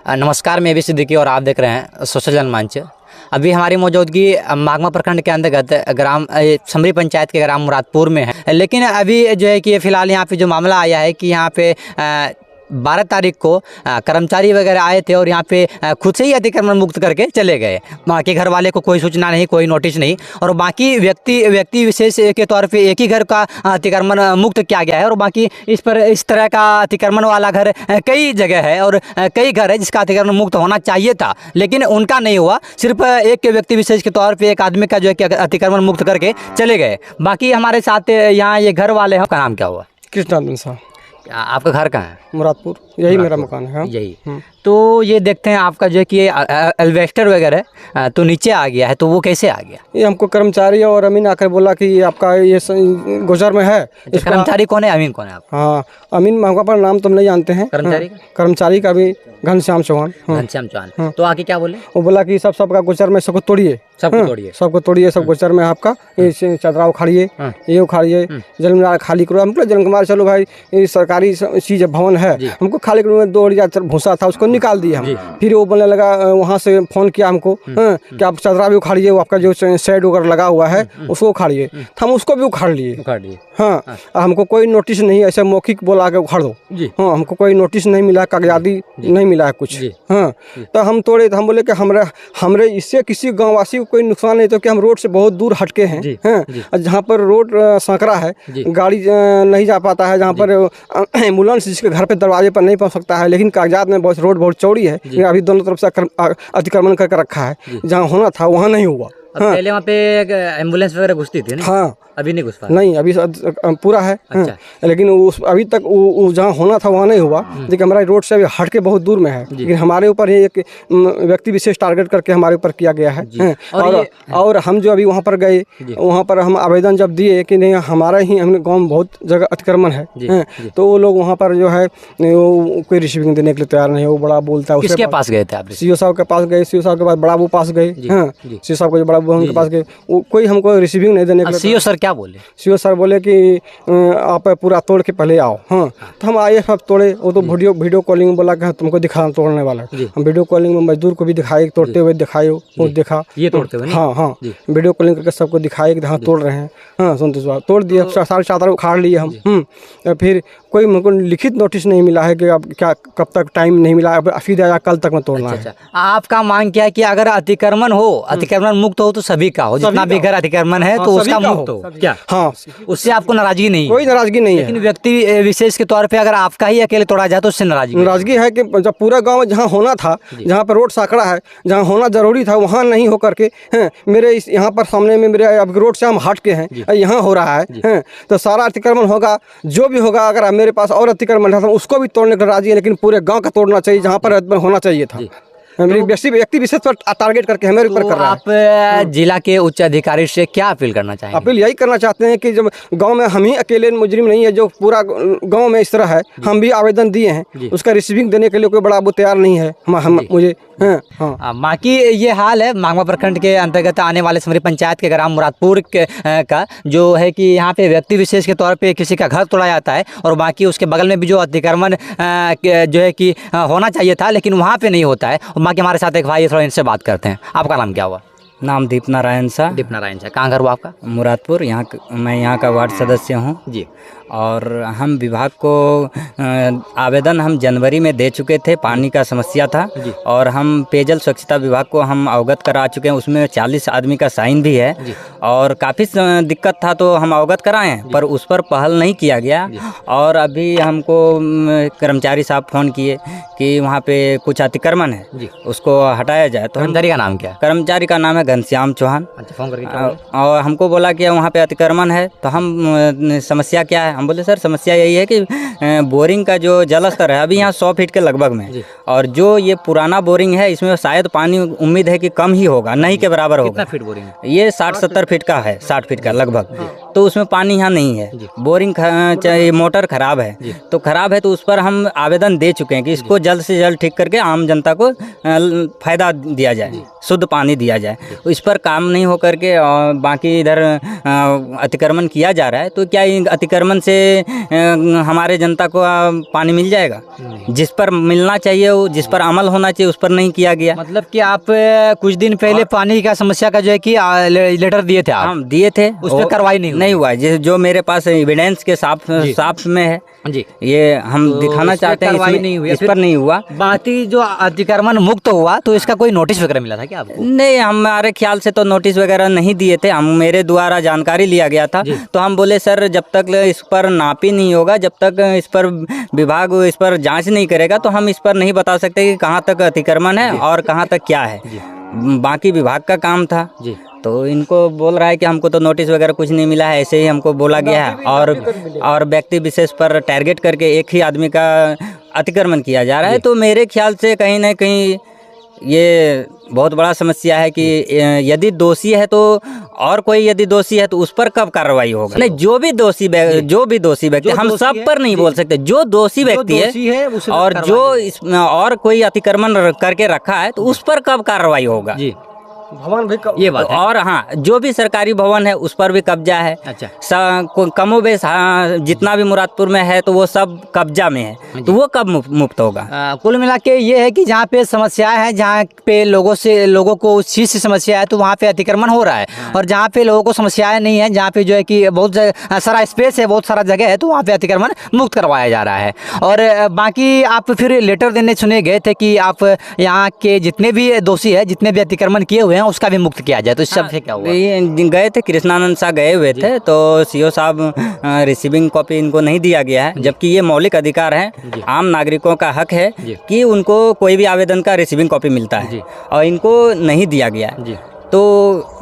नमस्कार, मैं अभी सिद्दीकी और आप देख रहे हैं सोशल जनमंच। अभी हमारी मौजूदगी मागमा प्रखंड के अंतर्गत ग्राम समरी पंचायत के ग्राम मुरादपुर में है। लेकिन अभी जो है कि फ़िलहाल यहाँ पे जो मामला आया है कि यहाँ पे 12 तारीख को कर्मचारी वगैरह आए थे और यहाँ पे खुद से ही अतिक्रमण मुक्त करके चले गए। बाकी घर वाले को कोई सूचना नहीं, कोई नोटिस नहीं, और बाकी व्यक्ति विशेष के तौर पे एक ही घर का अतिक्रमण मुक्त किया गया है। और बाकी इस तरह का अतिक्रमण वाला घर कई जगह है और कई घर है जिसका अतिक्रमण मुक्त होना चाहिए था, लेकिन उनका नहीं हुआ। सिर्फ एक व्यक्ति विशेष के तौर पर एक आदमी का जो है कि अतिक्रमण मुक्त करके चले गए। बाकी हमारे साथ यहाँ ये घर वाले हैं। आपका नाम क्या हुआ? कृष्णानंद साहब। आपका घर कहाँ है? मुरादपुर, यही मेरा मकान है। यही। तो ये देखते हैं आपका जो है कि एल्वेस्टर वगैरह तो नीचे आ गया है, तो वो कैसे आ गया? ये हमको कर्मचारी और अमीन आकर बोला कि ये आपका ये गुजर में है। कर्मचारी कौन है, अमीन कौन है आप? हाँ, अमीन महंगा पर नाम तुम नहीं जानते हैं। कर्मचारी का भी घनश्याम चौहान। घनश्याम चौहान। तो आगे क्या बोले? वो बोला कि सबका गुजर में सबको तोड़िए, सबको तोड़िए, सब गुजर में आपका ये चादरा उखाड़िए, ये उखाड़िए, जल खाली करो। हमको जल कुमार चलो भाई, ये सरकारी चीज भवन है, हमको खाली करो। 2000 भूसा था, उसको निकाल दिया हम। फिर वो बोलने लगा, वहाँ से फोन किया हमको कि आप चादरा भी उखाड़िए, वो आपका जो शेड वगैरह लगा हुआ है उसको उखाड़िए। हम उसको भी उखाड़ लिए। हाँ, हमको कोई नोटिस नहीं, ऐसे मौखिक बोला के उखाड़ दो। हाँ, हमको कोई नोटिस नहीं मिला, कागजादी नहीं मिला है कुछ। हाँ, तो हम तोड़े। तो हम बोले कि हमरे इससे किसी गाँववासी को कोई नुकसान नहीं, तो कि हम रोड से बहुत दूर हटके हैं। हाँ, जहाँ पर रोड संकरा है, गाड़ी नहीं जा पाता है, जहाँ पर एम्बुलेंस जिसके घर पे दरवाजे पर नहीं पहुँच सकता है, लेकिन कागजात में बहुत रोड बहुत चौड़ी है। अभी दोनों तरफ से अतिक्रमण करके रखा है, जहाँ होना था वहाँ नहीं हुआ। हाँ। पहले वहाँ पे एम्बुलेंस वगैरह घुसती थी ना? हाँ, अभी नहीं घुस पा? नहीं, अभी पूरा है। अच्छा। लेकिन अभी तक जहाँ होना था वहाँ नहीं हुआ। देखिए, हमारा रोड से अभी हट के बहुत दूर में है, लेकिन हमारे ऊपर ही एक व्यक्ति विशेष टारगेट करके हमारे ऊपर किया गया है। और हम जो अभी वहाँ पर गए, वहाँ पर हम आवेदन जब दिए कि नहीं हमारा ही हमने गाँव में बहुत जगह अतिक्रमण है, तो वो लोग वहाँ पर जो है कोई रिसीविंग देने के लिए तैयार नहीं है। वो बड़ा बोलता है। किसके पास गए थे आप? सीओ साहब के पास गए, सीओ साहब के बाद बड़ा वो पास गए। हाँ, सीओ साहब को बड़ा उनके पास गए, कोई हमको रिसीविंग नहीं देने के लिए। सीओ सर क्या बोले? सीओ सर बोले कि आप पूरा तोड़ के पहले आओ। हाँ, तो हम आए, सब तोड़े। वो तो वीडियो कॉलिंग बोला कि तुमको दिखा तोड़ने वाला। हम वीडियो कॉलिंग में मजदूर को भी दिखाए, तोड़ते हुए दिखाए, वो देखा ये तोड़ते हुए। हाँ हाँ, वीडियो कॉलिंग करके सबको दिखाए कि हाँ तोड़ रहे हैं। हाँ, सुनते तोड़ दिए, सारे चादर उखाड़ लिए हम। फिर कोई हमको लिखित नोटिस नहीं मिला है कि अब क्या कब तक टाइम नहीं मिला, अभी आया कल तक में तोड़ना है। आपका मांग क्या है कि अगर अतिक्रमण मुक्त हो तो सभी का हो, जितना भी घर अतिक्रमण है तो उसका मुक्त हो क्या? हाँ, उससे आपको नाराजगी नहीं? कोई नाराजगी नहीं है, लेकिन व्यक्ति विशेष के तौर पे अगर आपका ही अकेले तोड़ा जाए तो उससे नाराजगी है कि जब पूरा गांव जहां होना था, जहां पर रोड साकड़ा है, जहां होना जरूरी था, वहां नहीं होकर के मेरे यहाँ पर सामने में मेरे अब रोड से हम हट के हैं, यहाँ हो रहा है। तो सारा अतिक्रमण होगा, जो भी होगा। अगर मेरे पास और अतिक्रमण था उसको भी तोड़ने को राजी है, लेकिन पूरे गाँव का तोड़ना चाहिए जहाँ पर होना चाहिए था। व्यक्ति विशेष पर टारगेट करके हमारे ऊपर कर रहा है। आप जिला के उच्च अधिकारी से क्या अपील करना चाहेंगे? अपील यही करना चाहते हैं कि जब गांव में हम ही अकेले मुजरिम नहीं है, जो पूरा गांव में इस तरह है, हम भी आवेदन दिए हैं, उसका रिसीविंग देने के लिए कोई बड़ा वो तैयार नहीं है मुझे। बाकी ये हाल है मागमा प्रखंड के अंतर्गत आने वाले समरी पंचायत के ग्राम मुरादपुर का जो है कि यहाँ पे व्यक्ति विशेष के तौर पे किसी का घर तोड़ा जाता है, और बाकी उसके बगल में भी जो अतिक्रमण जो है कि होना चाहिए था, लेकिन वहाँ पे नहीं होता है। बाकी हमारे साथ एक भाई है, थोड़ा इनसे बात करते हैं। आपका नाम क्या हुआ? नाम दीप नारायण शाह। दीप नारायण शाह। कहाँ घर हुआ आपका? मुरादपुर। मैं यहाँ का वार्ड सदस्य हूँ जी। और हम विभाग को आवेदन हम जनवरी में दे चुके थे, पानी का समस्या था, और हम पेयजल स्वच्छता विभाग को हम अवगत करा चुके हैं। उसमें 40 आदमी का साइन भी है, और काफ़ी दिक्कत था तो हम अवगत कराए हैं, पर उस पर पहल नहीं किया गया। और अभी हमको कर्मचारी साहब फ़ोन किए कि वहाँ पे कुछ अतिक्रमण है, उसको हटाया जाए। तो कर्मचारी का नाम क्या है? कर्मचारी का नाम है घनश्याम चौहान। अच्छा, फोन करके और हमको बोला कि वहाँ पे अतिक्रमण है। तो हम समस्या क्या है? हम बोले सर समस्या यही है कि बोरिंग का जो जल स्तर है अभी यहाँ 100 फीट के लगभग में, और जो ये पुराना बोरिंग है इसमें शायद पानी उम्मीद है कि कम ही होगा, नहीं के बराबर होगा। कितना फीट बोरिंग है? ये 60-70 फीट का है, 60 फीट का लगभग। तो उसमें पानी यहाँ नहीं है, बोरिंग मोटर खराब है। तो खराब है तो उस पर हम आवेदन दे चुके हैं कि इसको जल्द से जल्द ठीक करके आम जनता को फायदा दिया जाए, शुद्ध पानी दिया जाए। इस पर काम नहीं हो करके बाकी इधर अतिक्रमण किया जा रहा है। तो क्या अतिक्रमण से हमारे जनता को पानी मिल जाएगा? जिस पर मिलना चाहिए, जिस पर अमल होना चाहिए, उस पर नहीं किया गया। मतलब कि आप कुछ दिन पहले पानी का समस्या का जो है कि लेटर दिए थे आप? हम दिए थे, उस पर कार्रवाई नहीं हुआ। जो मेरे पास एविडेंस के साफ में है जी, ये हम दिखाना चाहते हैं। इस पर नहीं हुआ। बाकी जो अतिक्रमण मुक्त हुआ तो इसका कोई नोटिस वगैरह मिला था क्या आपको? नहीं, हमारे ख्याल से तो नोटिस वगैरह नहीं दिए थे। मेरे द्वारा जानकारी लिया गया था, तो हम बोले सर जब तक इस पर नापी नहीं होगा, जब तक इस पर विभाग इस पर जांच नहीं करेगा, तो हम इस पर नहीं बता सकते कि कहाँ तक अतिक्रमण है और कहाँ तक क्या है। बाकी विभाग का काम था जी। तो इनको बोल रहा है कि हमको तो नोटिस वगैरह कुछ नहीं मिला है, ऐसे ही हमको बोला गया है। और व्यक्ति विशेष पर टारगेट करके एक ही आदमी का अतिक्रमण किया जा रहा है। तो मेरे ख्याल से कहीं ना कहीं ये बहुत बड़ा समस्या है कि यदि दोषी है तो, और कोई यदि दोषी है तो उस पर कब कार्रवाई होगा? नहीं, जो भी दोषी व्यक्ति, हम सब पर नहीं बोल सकते, जो दोषी व्यक्ति है और जो और कोई अतिक्रमण करके रखा है तो उस पर कब कार्रवाई होगा जी। भवन भी ये बात है। और हाँ, जो भी सरकारी भवन है उस पर भी कब्जा है। अच्छा, कमोबेश जितना भी मुरादपुर में है तो वो सब कब्जा में है, तो वो कब मुक्त होगा? कुल मिला के ये है कि जहाँ पे समस्याएं हैं, जहाँ पे लोगों को उस चीज़ से समस्या है तो वहाँ पे अतिक्रमण हो रहा है। और जहाँ पे लोगों को समस्याएं नहीं है, जहाँ पे जो है कि बहुत सारा स्पेस है, बहुत सारा जगह है, तो वहाँ पे अतिक्रमण मुक्त करवाया जा रहा है। और बाकी आप फिर लेटर देने सुने गए थे कि आप यहाँ के जितने भी दोषी है, जितने भी अतिक्रमण किए हुए उसका भी मुक्त किया जाए, तो इस सब से क्या हुआ? गए थे, कृष्णानंद शाह गए हुए थे, तो सीओ साहब रिसीविंग कॉपी इनको नहीं दिया गया है, जबकि ये मौलिक अधिकार है। आम नागरिकों का हक है कि उनको कोई भी आवेदन का रिसीविंग कॉपी मिलता है, और इनको नहीं दिया गया है। तो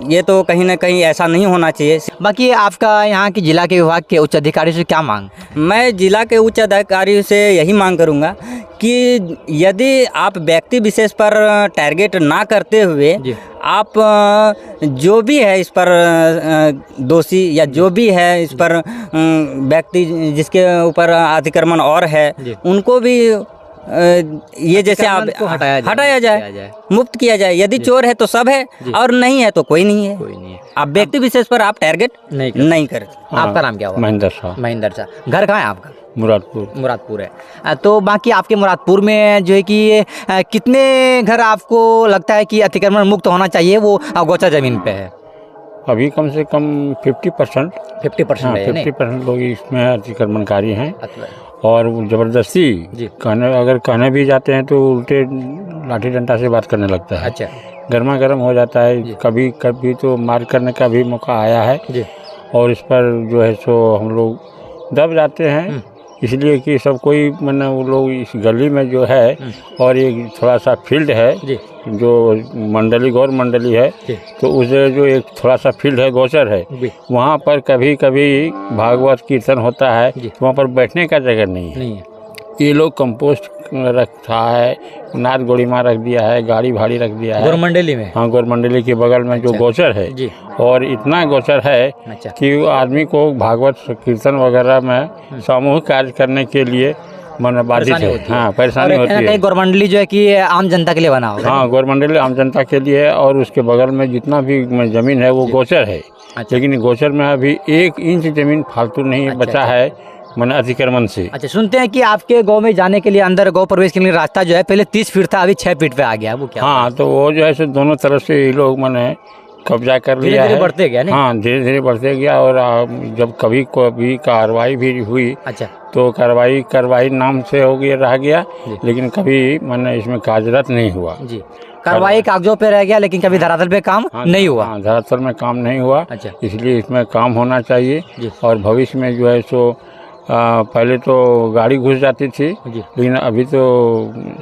ये तो कहीं ना कहीं ऐसा नहीं होना चाहिए। बाकी आपका यहाँ की जिला के विभाग के उच्च अधिकारी से क्या मांग? मैं जिला के उच्च अधिकारी से यही मांग करूँगा कि यदि आप व्यक्ति विशेष पर टारगेट ना करते हुए आप जो भी है इस पर दोषी या जो भी है इस पर व्यक्ति जिसके ऊपर अतिक्रमण और है, उनको भी ये जैसे आप हटाया जाए, मुक्त किया जाए। यदि चोर है तो सब है, और नहीं है तो कोई नहीं है। आप व्यक्ति विशेष पर आप टारगेट नहीं करें। आपका नाम क्या हुआ? महेंद्र शाह। महेंद्र शाह। घर कहाँ है आपका? मुरादपुर है। तो बाकी आपके मुरादपुर में जो है कि कितने घर आपको लगता है कि अतिक्रमण मुक्त होना चाहिए, वो गोचर जमीन पे है? अभी कम से कम 50% 50% लोग इसमें अतिक्रमणकारी हैं। और ज़बरदस्ती कहने भी जाते हैं तो उल्टे लाठी डंडा से बात करने लगता है। अच्छा, गर्मा गर्म हो जाता है। कभी कभी तो मार करने का भी मौका आया है जी। और इस पर जो है सो हम लोग दब जाते हैं, इसलिए कि सब कोई मैंने वो लोग इस गली में जो है, और एक थोड़ा सा फील्ड है जो मंडली गौर मंडली है, तो उस जो एक थोड़ा सा फील्ड है, गोचर है, वहाँ पर कभी कभी भागवत कीर्तन होता है, तो वहाँ पर बैठने का जगह नहीं है। ये लोग कंपोस्ट रखा है, नाद गोड़ीमा रख दिया है, गाड़ी भाड़ी रख दिया है गौर मंडली में। हाँ, गौर मंडली के बगल में जो गोचर है जी। और इतना गोचर है कि आदमी को भागवत कीर्तन वगैरह में सामूहिक कार्य करने के लिए मन बाधित है। हाँ, परेशानी होती है। गौर मंडली जो है कि आम जनता के लिए बना होगा। हाँ, गौर मंडली आम जनता के लिए है, और उसके बगल में जितना भी ज़मीन है वो गोचर है। लेकिन गोचर में अभी 1 इंच ज़मीन फालतू नहीं बचा है मैंने अतिक्रमण से। अच्छा, सुनते हैं कि आपके गांव में जाने के लिए, अंदर गांव प्रवेश के लिए रास्ता जो है पहले 30 फीट था, अभी 6 फीट पे आ गया, वो क्या? हाँ, तो वो जो है सो दोनों तरफ से ये लोग मैंने कब्जा कर लिया है। बढ़ते गया नहीं? हाँ, धीरे धीरे बढ़ते गया। और जब कभी कार्रवाई भी हुई, अच्छा, तो कार्रवाई नाम से हो गया, रह गया, लेकिन कभी मैंने इसमें कार्यरत नहीं हुआ जी। कार्रवाई कागजों पे रह गया, लेकिन कभी धरातल पे काम नहीं हुआ। धरातल में काम नहीं हुआ। अच्छा, इसलिए इसमें काम होना चाहिए। और भविष्य में जो है सो पहले तो गाड़ी घुस जाती थी, लेकिन अभी तो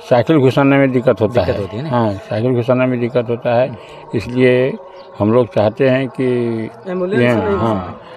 साइकिल घुसाने में दिक्कत होता है। हाँ, साइकिल घुसाने में दिक्कत होता है। इसलिए हम लोग चाहते हैं कि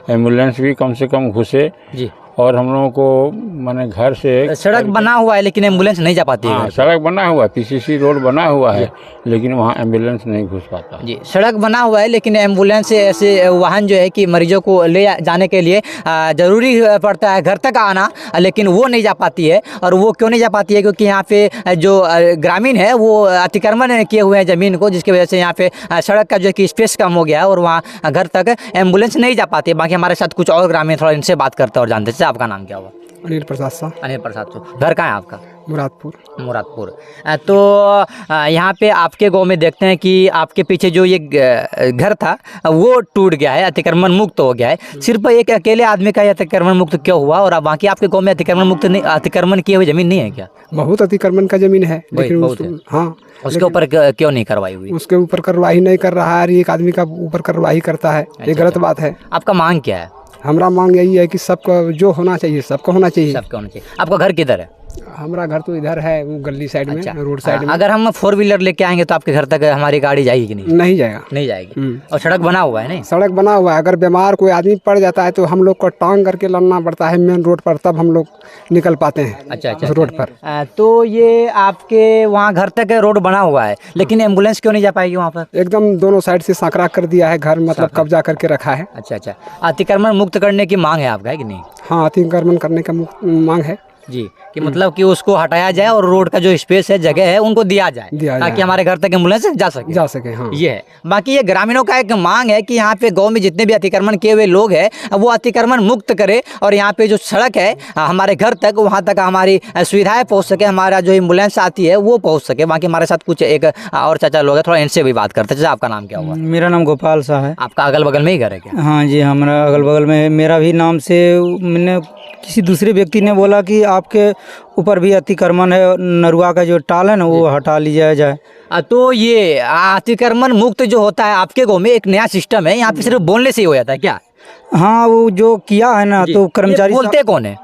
एम्बुलेंस भी कम से कम घुसे जी। और हम लोगों को माने घर से सड़क बना हुआ है लेकिन एम्बुलेंस नहीं जा पाती है। हाँ, सड़क बना हुआ है, पीसीसी रोड बना हुआ है, लेकिन वहाँ एम्बुलेंस नहीं घुस पाता जी। सड़क बना हुआ है लेकिन एम्बुलेंस ऐसे वाहन जो है कि मरीजों को ले जाने के लिए ज़रूरी पड़ता है घर तक आना, लेकिन वो नहीं जा पाती है। और वो क्यों नहीं जा पाती है? क्योंकि यहाँ पे जो ग्रामीण है वो अतिक्रमण किए हुए हैं ज़मीन को, जिसकी वजह से यहाँ पे सड़क का जो है कि स्पेस कम हो गया है और वहाँ घर तक एम्बुलेंस नहीं जा पाती है। बाकी हमारे साथ कुछ और ग्रामीण, थोड़ा इनसे बात करते हैं और जानते हैं। अच्छा, आपका नाम क्या हुआ? अनिल प्रसाद शाह, अनिल प्रसाद चौक। घर कहाँ है आपका? मुरादपुर। मुरादपुर। तो यहाँ पे आपके गांव में देखते हैं कि आपके पीछे जो ये घर था वो टूट गया है, अतिक्रमण मुक्त हो गया है। सिर्फ एक अकेले आदमी का ये अतिक्रमण मुक्त क्यों हुआ, और बाकी आपके गांव में अतिक्रमण मुक्त नहीं, अतिक्रमण किए हुए जमीन नहीं है क्या? बहुत अतिक्रमण का जमीन है, लेकिन बहुत है। हाँ, उसके ऊपर क्यों नहीं कार्रवाई हुई? उसके ऊपर कार्रवाई नहीं कर रहा है, एक आदमी का ऊपर कार्रवाई करता है, ये गलत बात है। आपका मांग क्या है? हमारा मांग यही है कि सबका जो होना चाहिए सबको होना चाहिए। सबको होना चाहिए। आपका घर किधर है? हमारा घर तो इधर है, वो गली साइड में, रोड साइड में। अगर हम 4 व्हीलर लेके आएंगे तो आपके घर तक हमारी गाड़ी जाएगी कि नहीं? नहीं जाएगा। नहीं जाएगी। और सड़क बना हुआ है? नहीं, सड़क बना हुआ है। अगर बीमार कोई आदमी पड़ जाता है तो हम लोग को टांग करके लाना पड़ता है मेन रोड पर, तब हम लोग निकल पाते हैं। अच्छा अच्छा, उस रोड पर। तो ये आपके वहाँ घर तक रोड बना हुआ है, लेकिन एम्बुलेंस क्यों नहीं जा पाएगी वहाँ पर? एकदम दोनों साइड से सांकरा कर दिया है घर, मतलब कब्जा करके रखा है। अच्छा अच्छा, अतिक्रमण मुक्त करने की मांग है आपका, है कि नहीं? हाँ, अतिक्रमण करने का मांग है जी, कि मतलब कि उसको हटाया जाए और रोड का जो स्पेस है, जगह है, उनको दिया जाए ताकि हमारे घर तक एम्बुलेंस जा सके। हाँ, ये है। बाकी ये ग्रामीणों का एक मांग है कि यहाँ पे गांव में जितने भी अतिक्रमण किए हुए लोग हैं वो अतिक्रमण मुक्त करे, और यहाँ पे जो सड़क है हमारे घर तक, वहाँ तक हमारी सुविधाएं पहुँच सके, हमारा जो एम्बुलेंस आती है वो पहुँच सके। बाकी हमारे साथ कुछ एक और चाचा लोग हैं, थोड़ा इनसे भी बात करते हैं। चाचा, आपका नाम क्या हुआ? मेरा नाम गोपाल शाह है। आपका अगल बगल में ही घर है क्या? हाँ जी, हमारा अगल बगल में मेरा भी नाम से, मैंने किसी दूसरे व्यक्ति ने बोला कि आपके ऊपर भी अतिक्रमण है, नरुआ का जो टाल है ना वो हटा लिया जाए। तो ये अतिक्रमण मुक्त जो होता है आपके गांव में एक नया सिस्टम है, यहाँ पे सिर्फ बोलने से ही हो जाता है क्या? हाँ, वो जो किया है ना, तो कर्मचारी बोलते कौन है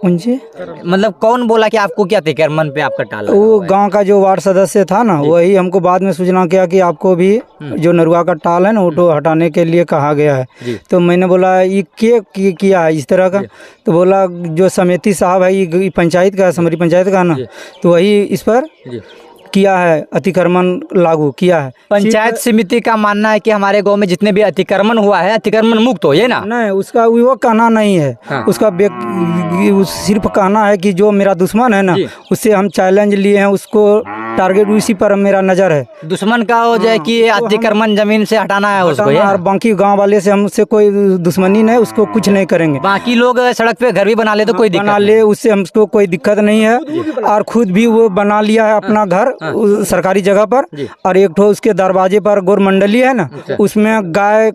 उनसे, मतलब कौन बोला कि आपको क्या अतिक्रमण पे आपका टाला? वो गांव का जो वार्ड सदस्य था ना, वही हमको बाद में सूचना किया कि आपको भी जो नरुआ का टाल है ना वो हटाने के लिए कहा गया है। तो मैंने बोला ये किया है इस तरह का? तो बोला जो समिति साहब है, ये पंचायत का, समरी पंचायत का ना, तो वही इस पर किया है, अतिक्रमण लागू किया है। पंचायत समिति का मानना है कि हमारे गांव में जितने भी अतिक्रमण हुआ है अतिक्रमण मुक्त हो, ये ना? नहीं, उसका वो कहना नहीं है। हाँ। उसका सिर्फ कहना है कि जो मेरा दुश्मन है ना, उससे हम चैलेंज लिए हैं, उसको टारगेट उसी पर मेरा नज़र है। दुश्मन का हो जाए कि अतिक्रमण जमीन से हटाना है उसको, और बाकी गांव वाले से हमसे कोई दुश्मनी नहीं, उसको कुछ नहीं करेंगे। बाकी लोग सड़क पे घर भी बना ले तो कोई दिक्कत बना ले, उससे हमको कोई दिक्कत नहीं है। और खुद भी वो बना लिया है अपना घर सरकारी जगह पर, और एक ठो उसके दरवाजे पर गोरमंडली है ना, उसमें गाय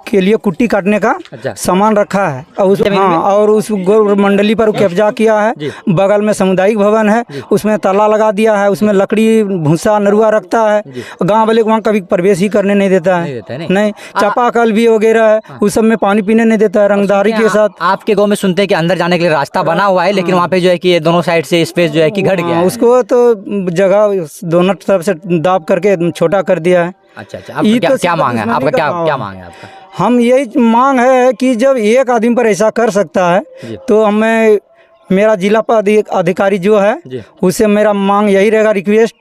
के लिए कुट्टी काटने का सामान रखा है, और उस गोरमंडली पर कब्जा किया है। बगल में सामुदायिक भवन है, उसमें ताला लगा दिया है, उसमें लकड़ी भूसा नरुआ रखता है। गांव वाले वहाँ कभी प्रवेश ही करने नहीं देता है। नहीं, चापाकल भी वगैरह है, उस सब में पानी पीने नहीं देता है, रंगदारी के साथ। आपके गाँव में सुनते हैं कि अंदर जाने के लिए रास्ता बना हुआ है, लेकिन वहाँ पे जो है कि दोनों साइड से स्पेस जो है कि घट गया है। उसको तो जगह दोनों तरफ से दाब करके छोटा कर दिया है। अच्छा अच्छा, आपका क्या मांग है? आपका क्या मांग है आपका? हम यही मांग है कि जब एक आदमी पर ऐसा कर सकता है तो हमें, मेरा जिला अधिकारी जो है उससे मेरा मांग यही रहेगा, रिक्वेस्ट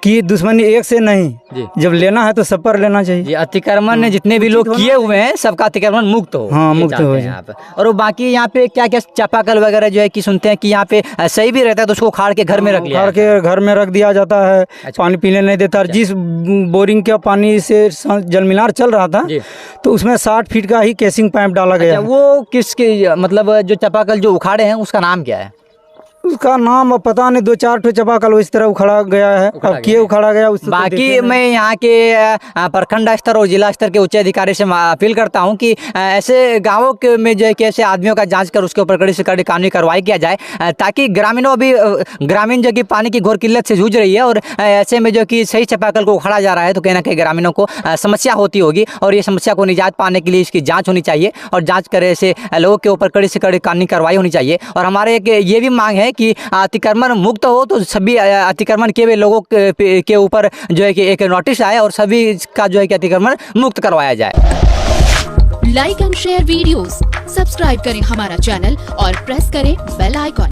कि दुश्मनी एक से नहीं, जब लेना है तो सब पर लेना चाहिए। अतिक्रमण जितने भी लोग किए हुए हैं सबका अतिक्रमण मुक्त हो। हाँ, मुक्त हो यहाँ पे। और वो बाकी यहाँ पे क्या क्या चापाकल वगैरह जो है कि सुनते हैं कि यहाँ पे सही भी रहता है तो उसको उखाड़ के घर में रख लिया, उखाड़ के घर में रख दिया जाता है। पानी पीने नहीं देता। जिस बोरिंग के पानी से जल मीनार चल रहा था तो उसमें 60 फीट का ही केसिंग पाइप डाला गया। वो किसके, मतलब जो चापाकल जो उखाड़े हैं उसका नाम क्या है? उसका नाम अब पता नहीं, 2-4 ठो चापाकल इस तरह उखड़ा गया है। अब किए उखड़ा गया उससे बाकी मैं यहाँ के प्रखंड स्तर और जिला स्तर के उच्च अधिकारी से अपील करता हूँ कि ऐसे गाँवों के में जो है कि ऐसे आदमियों का जांच कर उसके ऊपर कड़ी से कड़ी कानूनी कार्रवाई किया जाए, ताकि ग्रामीणों भी ग्रामीण जो कि पानी की घोर किल्लत से जूझ रही है, और ऐसे में जो कि सही चापाकल को उखाड़ा जा रहा है तो कहीं ना कहीं ग्रामीणों को समस्या होती होगी, और ये समस्या को निजात पाने के लिए इसकी जाँच होनी चाहिए, और जाँच करे ऐसे लोगों के ऊपर कड़ी से कड़ी कानूनी कार्रवाई होनी चाहिए। और हमारे एक ये भी मांग है कि अतिक्रमण मुक्त हो तो सभी अतिक्रमण किए हुए लोगों के ऊपर जो है कि एक नोटिस आए और सभी का जो है कि अतिक्रमण मुक्त करवाया जाए। Like and share videos, subscribe करें हमारा चैनल और प्रेस करें बेल आइकॉन।